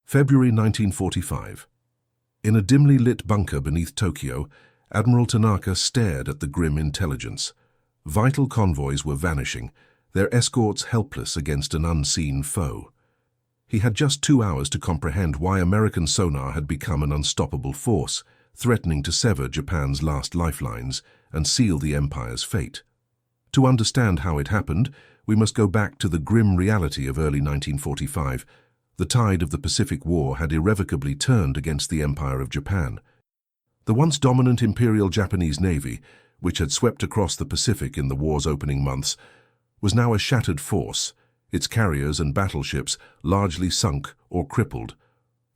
February 1945. In a dimly lit bunker beneath Tokyo, Admiral Tanaka stared at the grim intelligence. Vital convoys were vanishing, their escorts helpless against an unseen foe. He had just 2 hours to comprehend why American sonar had become an unstoppable force, threatening to sever Japan's last lifelines and seal the empire's fate. To understand how it happened, we must go back to the grim reality of early 1945. The tide of the Pacific War had irrevocably turned against the Empire of Japan. The once dominant Imperial Japanese Navy, which had swept across the Pacific in the war's opening months, was now a shattered force, its carriers and battleships largely sunk or crippled.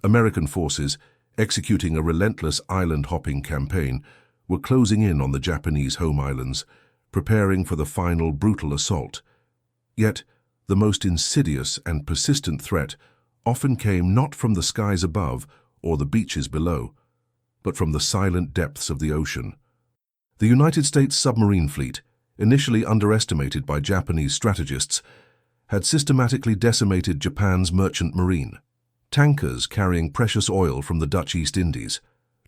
American forces, executing a relentless island-hopping campaign, were closing in on the Japanese home islands, preparing for the final brutal assault. Yet, the most insidious and persistent threat often came not from the skies above or the beaches below, but from the silent depths of the ocean. The United States submarine fleet, initially underestimated by Japanese strategists, had systematically decimated Japan's merchant marine. Tankers carrying precious oil from the Dutch East Indies,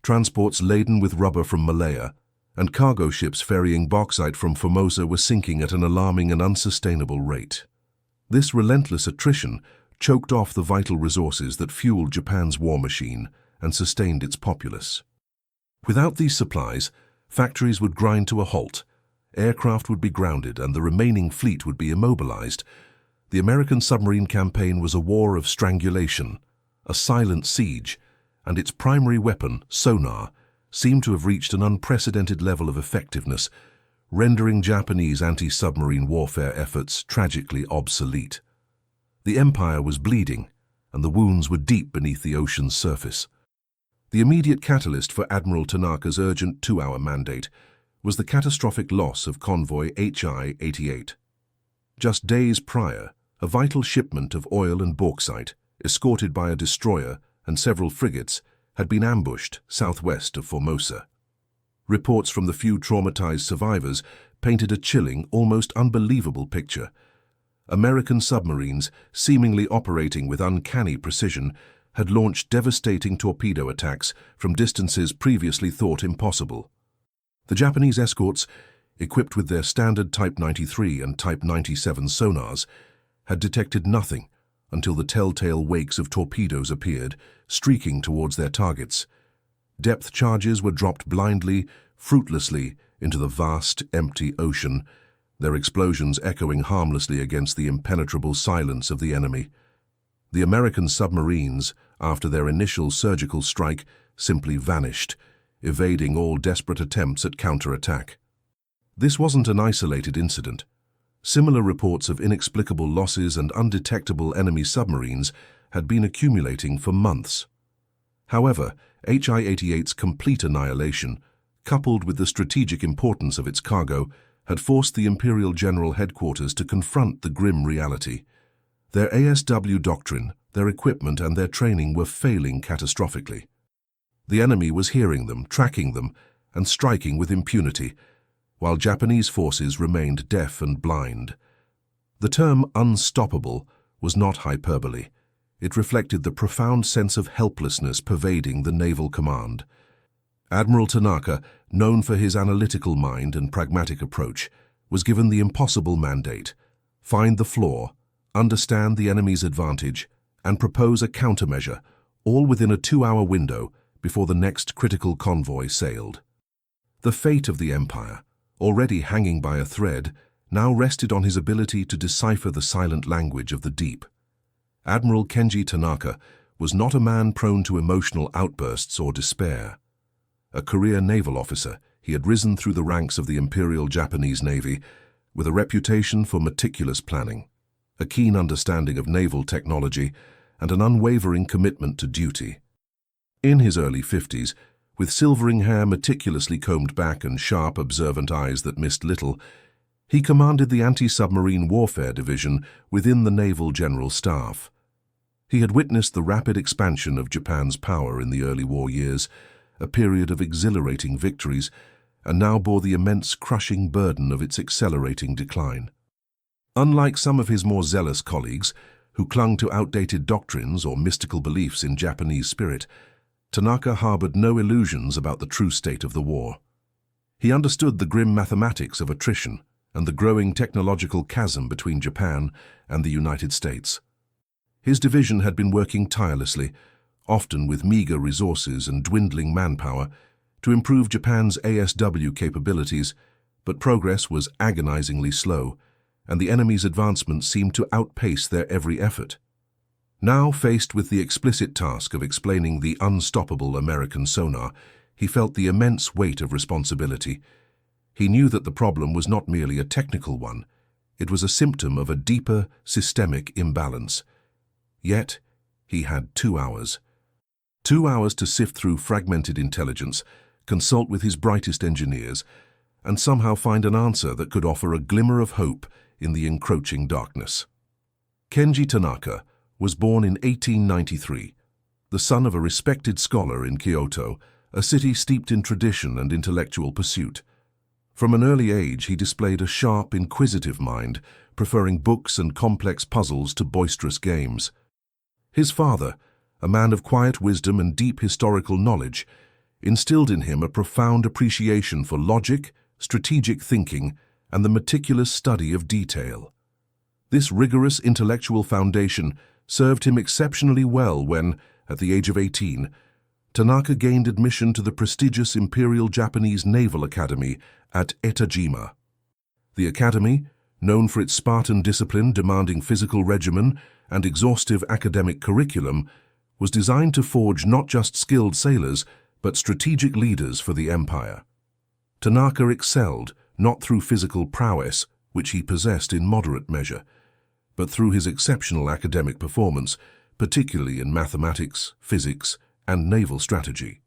transports laden with rubber from Malaya, and cargo ships ferrying bauxite from Formosa were sinking at an alarming and unsustainable rate. This relentless attrition choked off the vital resources that fueled Japan's war machine and sustained its populace. Without these supplies, factories would grind to a halt, aircraft would be grounded, and the remaining fleet would be immobilized. The American submarine campaign was a war of strangulation, a silent siege, and its primary weapon, sonar, seemed to have reached an unprecedented level of effectiveness, rendering Japanese anti-submarine warfare efforts tragically obsolete. The empire was bleeding, and the wounds were deep beneath the ocean's surface. The immediate catalyst for Admiral Tanaka's urgent 2-hour mandate was the catastrophic loss of convoy HI-88. Just days prior, a vital shipment of oil and bauxite, escorted by a destroyer and several frigates, had been ambushed southwest of Formosa. Reports from the few traumatized survivors painted a chilling, almost unbelievable picture. American submarines, seemingly operating with uncanny precision, had launched devastating torpedo attacks from distances previously thought impossible. The Japanese escorts, equipped with their standard Type 93 and Type 97 sonars, had detected nothing until the telltale wakes of torpedoes appeared, streaking towards their targets. Depth charges were dropped blindly, fruitlessly, into the vast, empty ocean, their explosions echoing harmlessly against the impenetrable silence of the enemy. The American submarines, after their initial surgical strike, simply vanished, evading all desperate attempts at counterattack. This wasn't an isolated incident. Similar reports of inexplicable losses and undetectable enemy submarines had been accumulating for months. However, HI-88's complete annihilation, coupled with the strategic importance of its cargo, had forced the Imperial General Headquarters to confront the grim reality. Their ASW doctrine, their equipment, and their training were failing catastrophically. The enemy was hearing them, tracking them, and striking with impunity, while Japanese forces remained deaf and blind. The term unstoppable was not hyperbole. It reflected the profound sense of helplessness pervading the naval command. Admiral Tanaka, known for his analytical mind and pragmatic approach, was given the impossible mandate: find the flaw, understand the enemy's advantage, and propose a countermeasure, all within a 2-hour window before the next critical convoy sailed. The fate of the empire, already hanging by a thread, now rested on his ability to decipher the silent language of the deep. Admiral Kenji Tanaka was not a man prone to emotional outbursts or despair. A career naval officer, he had risen through the ranks of the Imperial Japanese Navy with a reputation for meticulous planning, a keen understanding of naval technology, and an unwavering commitment to duty. In his early 50s, with silvering hair meticulously combed back and sharp, observant eyes that missed little, he commanded the Anti-Submarine Warfare Division within the Naval General Staff. He had witnessed the rapid expansion of Japan's power in the early war years, a period of exhilarating victories, and now bore the immense crushing burden of its accelerating decline. Unlike some of his more zealous colleagues, who clung to outdated doctrines or mystical beliefs in Japanese spirit, Tanaka harbored no illusions about the true state of the war. He understood the grim mathematics of attrition and the growing technological chasm between Japan and the United States. His division had been working tirelessly, often with meager resources and dwindling manpower, to improve Japan's ASW capabilities, but progress was agonizingly slow, and the enemy's advancement seemed to outpace their every effort. Now faced with the explicit task of explaining the unstoppable American sonar, he felt the immense weight of responsibility. He knew that the problem was not merely a technical one. It was a symptom of a deeper, systemic imbalance. Yet, he had 2 hours. 2 hours to sift through fragmented intelligence, consult with his brightest engineers, and somehow find an answer that could offer a glimmer of hope in the encroaching darkness. Kenji Tanaka was born in 1893, the son of a respected scholar in Kyoto, a city steeped in tradition and intellectual pursuit. From an early age, he displayed a sharp, inquisitive mind, preferring books and complex puzzles to boisterous games. His father, a man of quiet wisdom and deep historical knowledge, instilled in him a profound appreciation for logic, strategic thinking, and the meticulous study of detail. This rigorous intellectual foundation served him exceptionally well when, at the age of 18, Tanaka gained admission to the prestigious Imperial Japanese Naval Academy at Etajima. The academy, known for its Spartan discipline demanding physical regimen and exhaustive academic curriculum, was designed to forge not just skilled sailors, but strategic leaders for the empire. Tanaka excelled not through physical prowess, which he possessed in moderate measure, but through his exceptional academic performance, particularly in mathematics, physics, and naval strategy.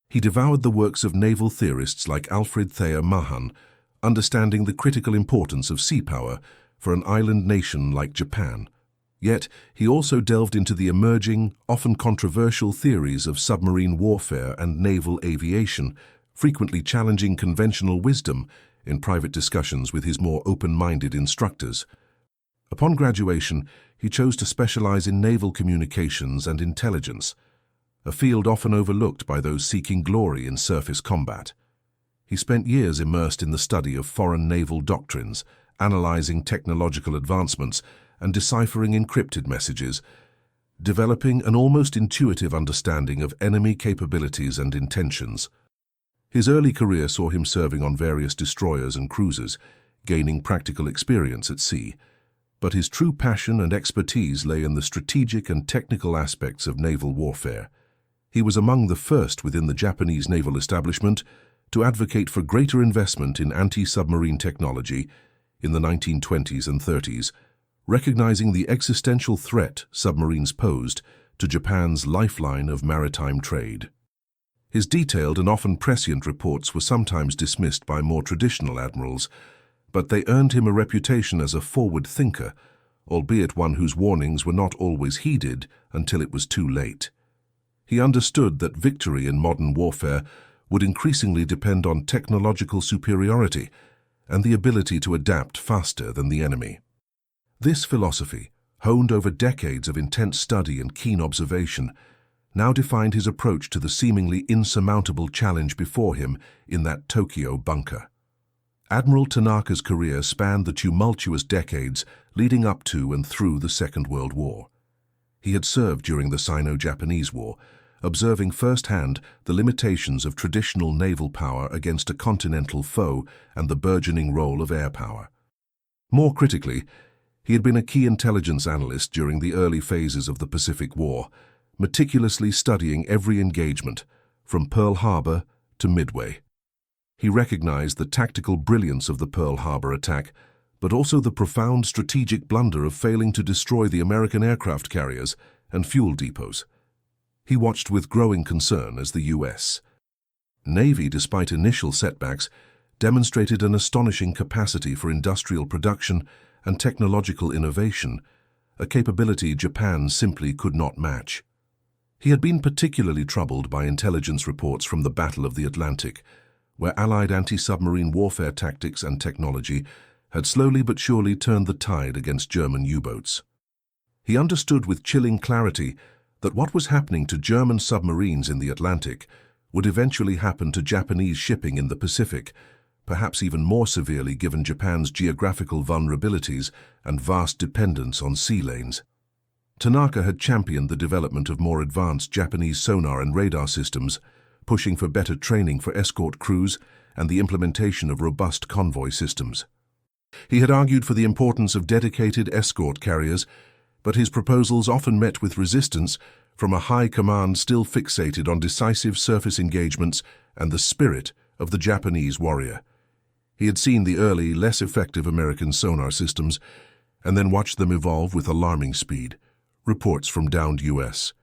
He devoured the works of naval theorists like Alfred Thayer Mahan, understanding the critical importance of sea power for an island nation like Japan. Yet, he also delved into the emerging, often controversial theories of submarine warfare and naval aviation, frequently challenging conventional wisdom in private discussions with his more open-minded instructors. Upon graduation, he chose to specialize in naval communications and intelligence, a field often overlooked by those seeking glory in surface combat. He spent years immersed in the study of foreign naval doctrines, analyzing technological advancements and deciphering encrypted messages, developing an almost intuitive understanding of enemy capabilities and intentions. His early career saw him serving on various destroyers and cruisers, gaining practical experience at sea. But his true passion and expertise lay in the strategic and technical aspects of naval warfare. He was among the first within the Japanese naval establishment to advocate for greater investment in anti-submarine technology in the 1920s and 30s, recognizing the existential threat submarines posed to Japan's lifeline of maritime trade. His detailed and often prescient reports were sometimes dismissed by more traditional admirals, but they earned him a reputation as a forward thinker, albeit one whose warnings were not always heeded until it was too late. He understood that victory in modern warfare would increasingly depend on technological superiority and the ability to adapt faster than the enemy. This philosophy, honed over decades of intense study and keen observation, now defined his approach to the seemingly insurmountable challenge before him in that Tokyo bunker. Admiral Tanaka's career spanned the tumultuous decades leading up to and through the Second World War. He had served during the Sino-Japanese War, observing firsthand the limitations of traditional naval power against a continental foe and the burgeoning role of air power. More critically, he had been a key intelligence analyst during the early phases of the Pacific War, meticulously studying every engagement, from Pearl Harbor to Midway. He recognized the tactical brilliance of the Pearl Harbor attack, but also the profound strategic blunder of failing to destroy the American aircraft carriers and fuel depots. He watched with growing concern as the U.S. Navy, despite initial setbacks, demonstrated an astonishing capacity for industrial production and technological innovation, a capability Japan simply could not match. He had been particularly troubled by intelligence reports from the Battle of the Atlantic, where Allied anti-submarine warfare tactics and technology had slowly but surely turned the tide against German U-boats. He understood with chilling clarity that what was happening to German submarines in the Atlantic would eventually happen to Japanese shipping in the Pacific, perhaps even more severely given Japan's geographical vulnerabilities and vast dependence on sea lanes. Tanaka had championed the development of more advanced Japanese sonar and radar systems, pushing for better training for escort crews and the implementation of robust convoy systems. He had argued for the importance of dedicated escort carriers, but his proposals often met with resistance from a high command still fixated on decisive surface engagements and the spirit of the Japanese warrior. He had seen the early, less effective American sonar systems and then watched them evolve with alarming speed. Reports from downed U.S.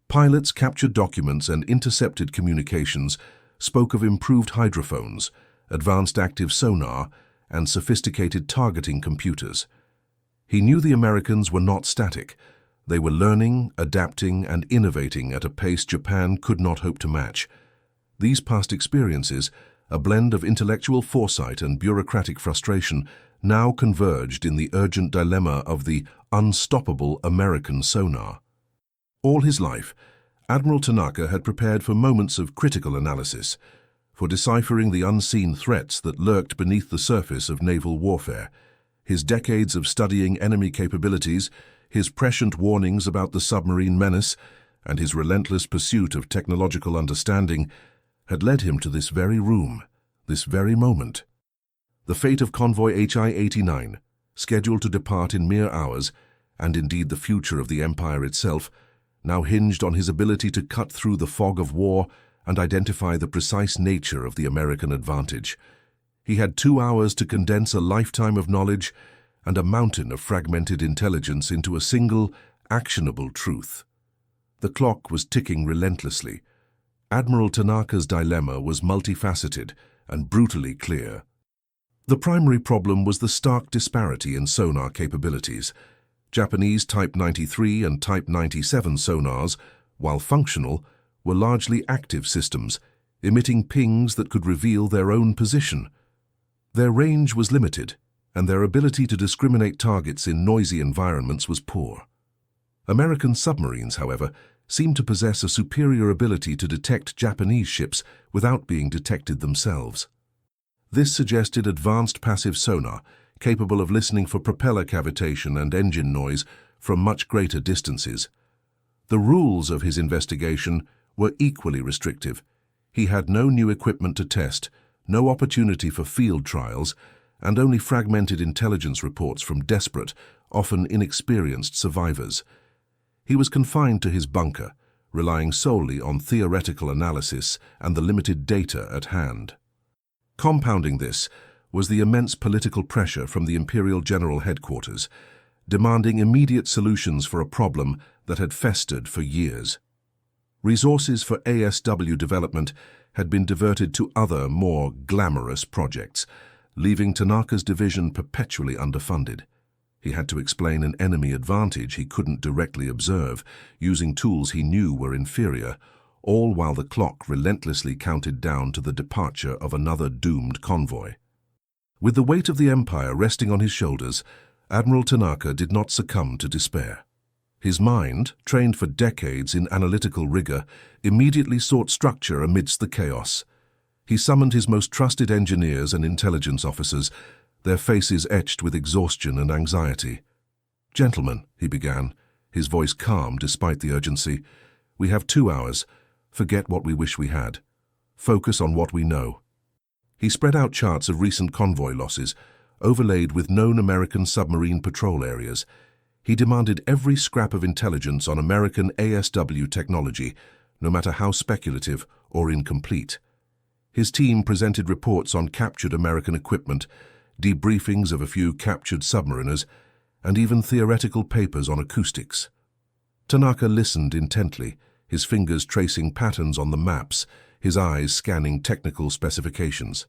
pilots captured documents and intercepted communications spoke of improved hydrophones, advanced active sonar, and sophisticated targeting computers. He knew the Americans were not static. They were learning, adapting, and innovating at a pace Japan could not hope to match. These past experiences, a blend of intellectual foresight and bureaucratic frustration, now converged in the urgent dilemma of the unstoppable American sonar. All his life, Admiral Tanaka had prepared for moments of critical analysis, for deciphering the unseen threats that lurked beneath the surface of naval warfare. His decades of studying enemy capabilities, his prescient warnings about the submarine menace, and his relentless pursuit of technological understanding had led him to this very room, this very moment. The fate of convoy HI-89, scheduled to depart in mere hours, and indeed the future of the Empire itself, now hinged on his ability to cut through the fog of war and identify the precise nature of the American advantage. He had 2 hours to condense a lifetime of knowledge and a mountain of fragmented intelligence into a single, actionable truth. The clock was ticking relentlessly. Admiral Tanaka's dilemma was multifaceted and brutally clear. The primary problem was the stark disparity in sonar capabilities. Japanese Type 93 and Type 97 sonars, while functional, were largely active systems, emitting pings that could reveal their own position. Their range was limited, and their ability to discriminate targets in noisy environments was poor. American submarines, however, seemed to possess a superior ability to detect Japanese ships without being detected themselves. This suggested advanced passive sonar, capable of listening for propeller cavitation and engine noise from much greater distances. The rules of his investigation were equally restrictive. He had no new equipment to test, no opportunity for field trials, and only fragmented intelligence reports from desperate, often inexperienced survivors. He was confined to his bunker, relying solely on theoretical analysis and the limited data at hand. Compounding this was the immense political pressure from the Imperial General Headquarters, demanding immediate solutions for a problem that had festered for years. Resources for ASW development had been diverted to other, more glamorous projects, leaving Tanaka's division perpetually underfunded. He had to explain an enemy advantage he couldn't directly observe, using tools he knew were inferior, all while the clock relentlessly counted down to the departure of another doomed convoy. With the weight of the Empire resting on his shoulders, Admiral Tanaka did not succumb to despair. His mind, trained for decades in analytical rigor, immediately sought structure amidst the chaos. He summoned his most trusted engineers and intelligence officers, their faces etched with exhaustion and anxiety. "Gentlemen," he began, his voice calm despite the urgency, "we have 2 hours. Forget what we wish we had. Focus on what we know." He spread out charts of recent convoy losses, overlaid with known American submarine patrol areas. He demanded every scrap of intelligence on American ASW technology, no matter how speculative or incomplete. His team presented reports on captured American equipment, debriefings of a few captured submariners, and even theoretical papers on acoustics. Tanaka listened intently, his fingers tracing patterns on the maps, his eyes scanning technical specifications.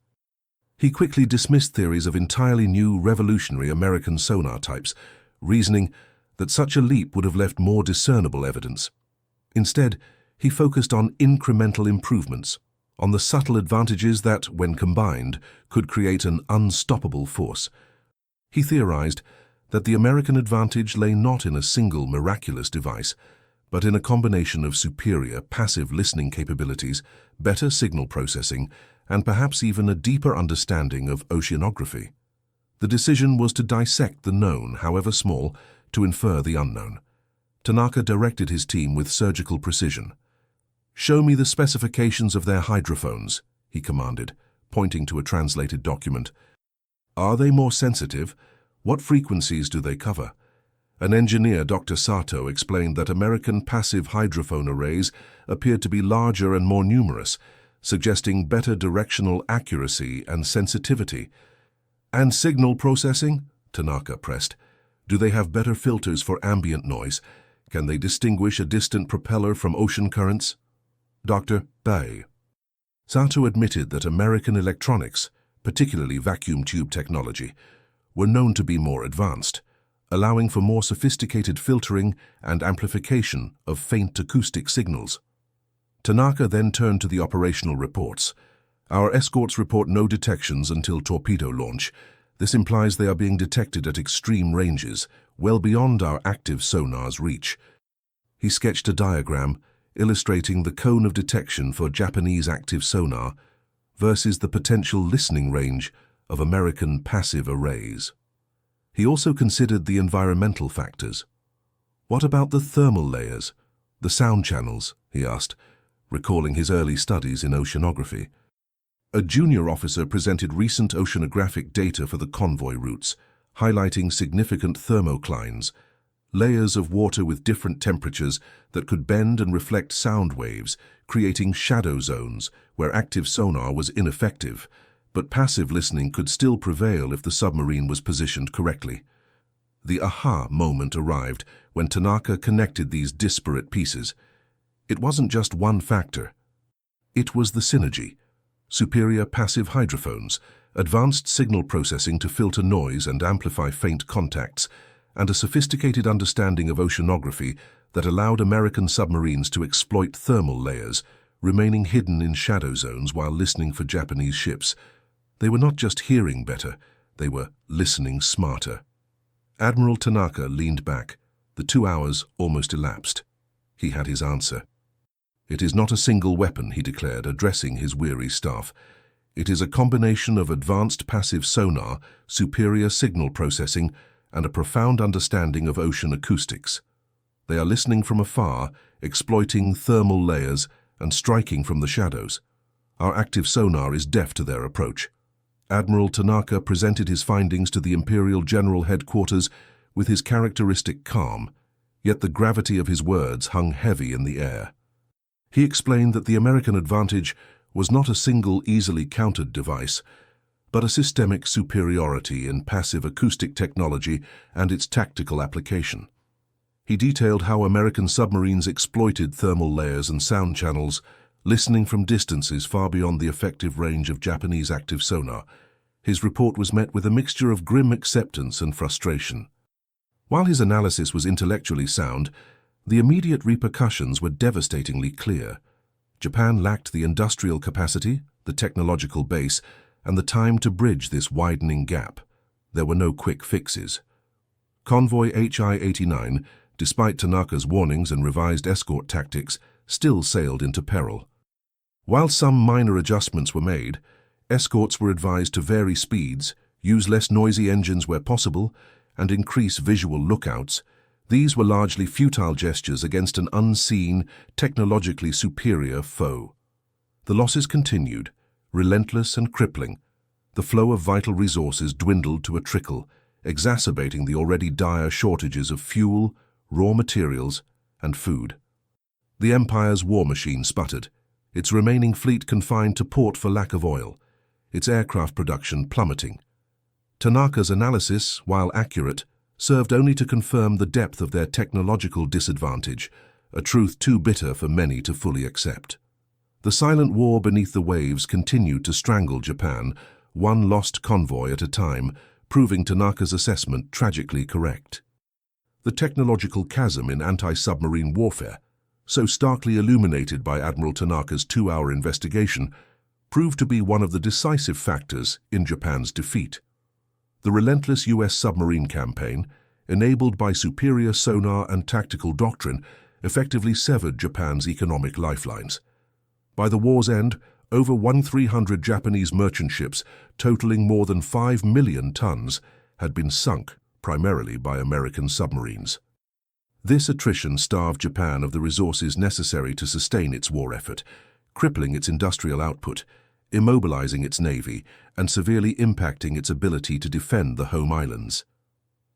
He quickly dismissed theories of entirely new revolutionary American sonar types, reasoning that such a leap would have left more discernible evidence. Instead, he focused on incremental improvements, on the subtle advantages that, when combined, could create an unstoppable force. He theorized that the American advantage lay not in a single miraculous device, but in a combination of superior passive listening capabilities, better signal processing, and perhaps even a deeper understanding of oceanography. The decision was to dissect the known, however small, to infer the unknown. Tanaka directed his team with surgical precision. "Show me the specifications of their hydrophones," he commanded, pointing to a translated document. "Are they more sensitive? What frequencies do they cover?" An engineer, Dr. Sato, explained that American passive hydrophone arrays appeared to be larger and more numerous, suggesting better directional accuracy and sensitivity. "And signal processing?" Tanaka pressed. "Do they have better filters for ambient noise? Can they distinguish a distant propeller from ocean currents?" Dr. Bay. Sato admitted that American electronics, particularly vacuum tube technology, were known to be more advanced, allowing for more sophisticated filtering and amplification of faint acoustic signals. Tanaka then turned to the operational reports. "Our escorts report no detections until torpedo launch. This implies they are being detected at extreme ranges, well beyond our active sonar's reach." He sketched a diagram illustrating the cone of detection for Japanese active sonar versus the potential listening range of American passive arrays. He also considered the environmental factors. "What about the thermal layers, the sound channels?" he asked, recalling his early studies in oceanography. A junior officer presented recent oceanographic data for the convoy routes, highlighting significant thermoclines, layers of water with different temperatures that could bend and reflect sound waves, creating shadow zones where active sonar was ineffective, but passive listening could still prevail if the submarine was positioned correctly. The aha moment arrived when Tanaka connected these disparate pieces. It wasn't just one factor. It was the synergy: superior passive hydrophones, advanced signal processing to filter noise and amplify faint contacts, and a sophisticated understanding of oceanography that allowed American submarines to exploit thermal layers, remaining hidden in shadow zones while listening for Japanese ships. They were not just hearing better, they were listening smarter. Admiral Tanaka leaned back. The 2 hours almost elapsed. He had his answer. "It is not a single weapon," he declared, addressing his weary staff. "It is a combination of advanced passive sonar, superior signal processing, and a profound understanding of ocean acoustics. They are listening from afar, exploiting thermal layers, and striking from the shadows. Our active sonar is deaf to their approach." Admiral Tanaka presented his findings to the Imperial General Headquarters with his characteristic calm, yet the gravity of his words hung heavy in the air. He explained that the American advantage was not a single easily countered device, but a systemic superiority in passive acoustic technology and its tactical application. He detailed how American submarines exploited thermal layers and sound channels, listening from distances far beyond the effective range of Japanese active sonar. His report was met with a mixture of grim acceptance and frustration. While his analysis was intellectually sound, the immediate repercussions were devastatingly clear. Japan lacked the industrial capacity, the technological base, and the time to bridge this widening gap. There were no quick fixes. Convoy HI-89, despite Tanaka's warnings and revised escort tactics, still sailed into peril. While some minor adjustments were made, escorts were advised to vary speeds, use less noisy engines where possible, and increase visual lookouts. These were largely futile gestures against an unseen, technologically superior foe. The losses continued, relentless and crippling. The flow of vital resources dwindled to a trickle, exacerbating the already dire shortages of fuel, raw materials, and food. The Empire's war machine sputtered, its remaining fleet confined to port for lack of oil, its aircraft production plummeting. Tanaka's analysis, while accurate, served only to confirm the depth of their technological disadvantage, a truth too bitter for many to fully accept. The silent war beneath the waves continued to strangle Japan, one lost convoy at a time, proving Tanaka's assessment tragically correct. The technological chasm in anti-submarine warfare, so starkly illuminated by Admiral Tanaka's 2-hour investigation, proved to be one of the decisive factors in Japan's defeat. The relentless U.S. submarine campaign, enabled by superior sonar and tactical doctrine, effectively severed Japan's economic lifelines. By the war's end, over 1,300 Japanese merchant ships, totaling more than 5 million tons, had been sunk, primarily by American submarines. This attrition starved Japan of the resources necessary to sustain its war effort, crippling its industrial output, immobilizing its navy, and severely impacting its ability to defend the home islands.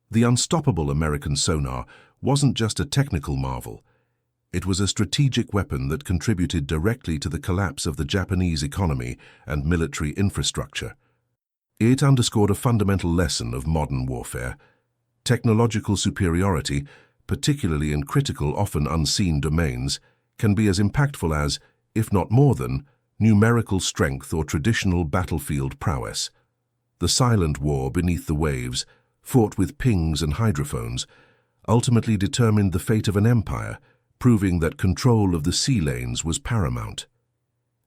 The unstoppable American sonar wasn't just a technical marvel. It was a strategic weapon that contributed directly to the collapse of the Japanese economy and military infrastructure. It underscored a fundamental lesson of modern warfare. Technological superiority, particularly in critical, often unseen domains, can be as impactful as, if not more than, numerical strength or traditional battlefield prowess. The silent war beneath the waves, fought with pings and hydrophones, ultimately determined the fate of an empire, proving that control of the sea lanes was paramount.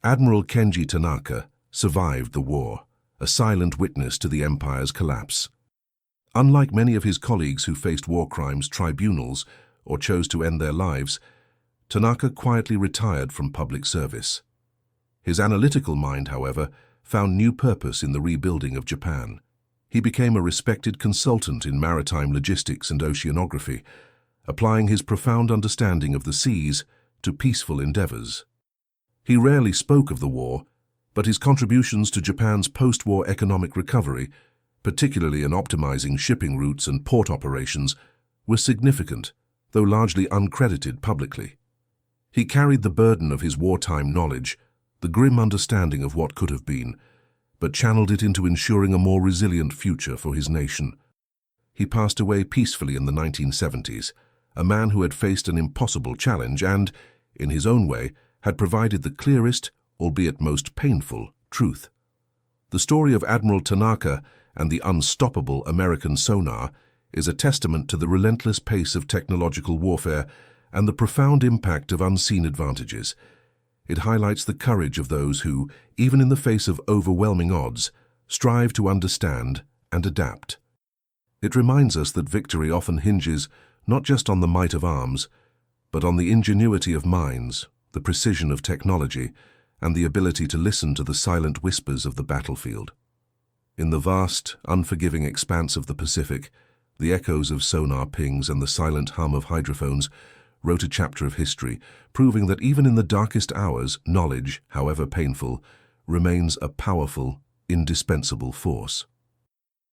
Admiral Tanaka survived the war, a silent witness to the empire's collapse. Unlike many of his colleagues who faced war crimes tribunals or chose to end their lives, Tanaka quietly retired from public service. His analytical mind, however, found new purpose in the rebuilding of Japan. He became a respected consultant in maritime logistics and oceanography, applying his profound understanding of the seas to peaceful endeavors. He rarely spoke of the war, but his contributions to Japan's post-war economic recovery, particularly in optimizing shipping routes and port operations, were significant, though largely uncredited publicly. He carried the burden of his wartime knowledge, the grim understanding of what could have been, but channeled it into ensuring a more resilient future for his nation. He passed away peacefully in the 1970s, a man who had faced an impossible challenge and, in his own way, had provided the clearest, albeit most painful, truth. The story of Admiral Tanaka and the unstoppable American sonar is a testament to the relentless pace of technological warfare and the profound impact of unseen advantages. It highlights the courage of those who, even in the face of overwhelming odds, strive to understand and adapt. It reminds us that victory often hinges not just on the might of arms, but on the ingenuity of minds, the precision of technology, and the ability to listen to the silent whispers of the battlefield. In the vast, unforgiving expanse of the Pacific, the echoes of sonar pings and the silent hum of hydrophones wrote a chapter of history, proving that even in the darkest hours, knowledge, however painful, remains a powerful, indispensable force.